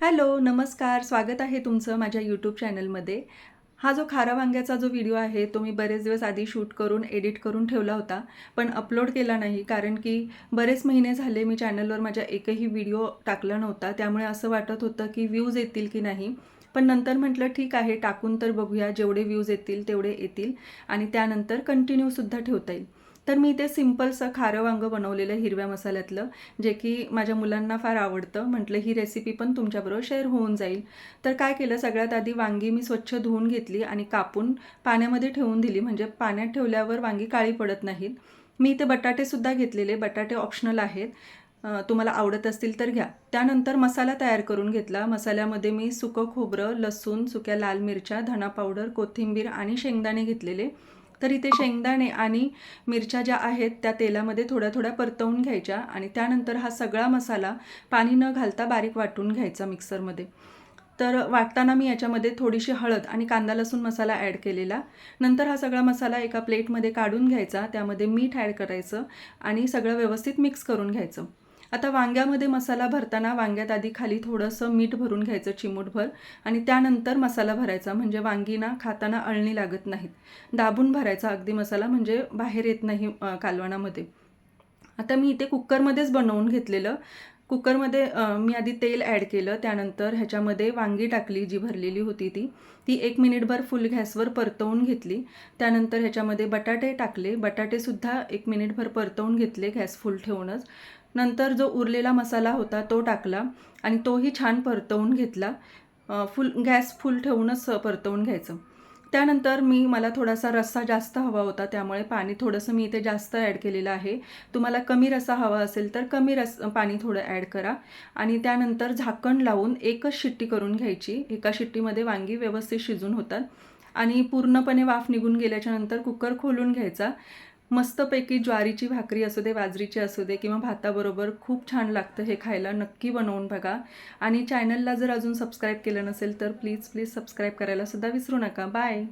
Hello, नमस्कार. स्वागत आहे तुमचं माझ्या यूट्यूब चॅनलमध्ये. हा जो खारा वांग्याचा जो व्हिडिओ आहे, तो मी बरेच दिवस आधी शूट करून, एडिट करून ठेवला होता. पण अपलोड केला नाही, कारण की बरेच महिने झाले मी चॅनलवर माझ्या एकही व्हिडिओ टाकला नव्हता. त्यामुळे असं वाटत होतं की व्ह्यूज येतील की नाही. पण नंतर म्हटलं ठीक आहे, टाकून तर बघूया. जेवढे व्ह्यूज येतील तेवढे येतील आणि त्यानंतर कंटिन्यूसुद्धा ठेवता येईल. तर मी ते सिम्पलचं खारं वांगं बनवलेलं हिरव्या मसाल्यातलं, जे की माझ्या मुलांना फार आवडतं. म्हटलं ही रेसिपी पण तुमच्याबरोबर शेअर होऊन जाईल. तर काय केलं, सगळ्यात आधी वांगी मी स्वच्छ धुवून घेतली आणि कापून पाण्यामध्ये ठेवून दिली, म्हणजे पाण्यात ठेवल्यावर वांगी काळी पडत नाहीत. मी इथे बटाटेसुद्धा घेतलेले. बटाटे ऑप्शनल आहेत, तुम्हाला आवडत असतील तर घ्या. त्यानंतर मसाला तयार करून घेतला. मसाल्यामध्ये मी सुकं खोबरं, लसूण, सुक्या लाल मिरच्या, धना पावडर, कोथिंबीर आणि शेंगदाणे घेतलेले. तर इथे शेंगदाणे आणि मिरच्या ज्या आहेत त्या तेलामध्ये थोड्या थोड्या परतवून घ्यायच्या आणि त्यानंतर हा सगळा मसाला पाणी न घालता बारीक वाटून घ्यायचा मिक्सरमध्ये. तर वाटताना मी याच्यामध्ये थोडीशी हळद आणि कांदा लसूण मसाला ॲड केलेला. नंतर हा सगळा मसाला एका प्लेटमध्ये काढून घ्यायचा, त्यामध्ये मीठ ॲड करायचं आणि सगळं व्यवस्थित मिक्स करून घ्यायचं. आता वांग्यामध्ये मसाला भरताना वांग्यात आधी खाली थोडंसं मीठ भरून घ्यायचं चिमूटभर आणि त्यानंतर मसाला भरायचा, म्हणजे वांगी ना खाताना अळणी लागत नाहीत. दाबून भरायचा अगदी मसाला, म्हणजे बाहेर येत नाही कालवणामध्ये. आता मी इथे कुकरमध्येच बनवून घेतलेलं. कुकरमध्ये मी आधी तेल ॲड केलं. त्यानंतर ह्याच्यामध्ये वांगी टाकली जी भरलेली होती ती. ती 1 मिनिटभर फुल गॅसवर परतवून घेतली. त्यानंतर ह्याच्यामध्ये बटाटे टाकले. बटाटेसुद्धा 1 मिनिटभर परतवून घेतले गॅस फुल ठेवूनच. नंतर जो उरलेला मसाला होता तो टाकला आणि तोही छान परतवून घेतला. गॅस फुल ठेवूनच परतवून घ्यायचं. त्यानंतर मला थोडासा रस्सा जास्त हवा होता, त्यामुळे पाणी थोडंसं मी इथे जास्त ॲड केलेलं आहे. तुम्हाला कमी रस्सा हवा असेल तर कमी पाणी थोडं ॲड करा आणि त्यानंतर झाकण लावून एकच शिट्टी करून घ्यायची. एका शिट्टीमध्ये वांगी व्यवस्थित शिजून होतात आणि पूर्णपणे वाफ निघून गेल्याच्यानंतर कुकर खोलून घ्यायचा. मस्तपैकी ज्वारीची भाकरी असू दे, बाजरीची असू दे किंवा भाताबरोबर खूप छान लागतं हे खायला. नक्की बनवून बघा आणि चॅनलला जर अजून सबस्क्राईब केलं नसेल तर प्लीज सबस्क्राईब करायला सुद्धा विसरू नका. बाय.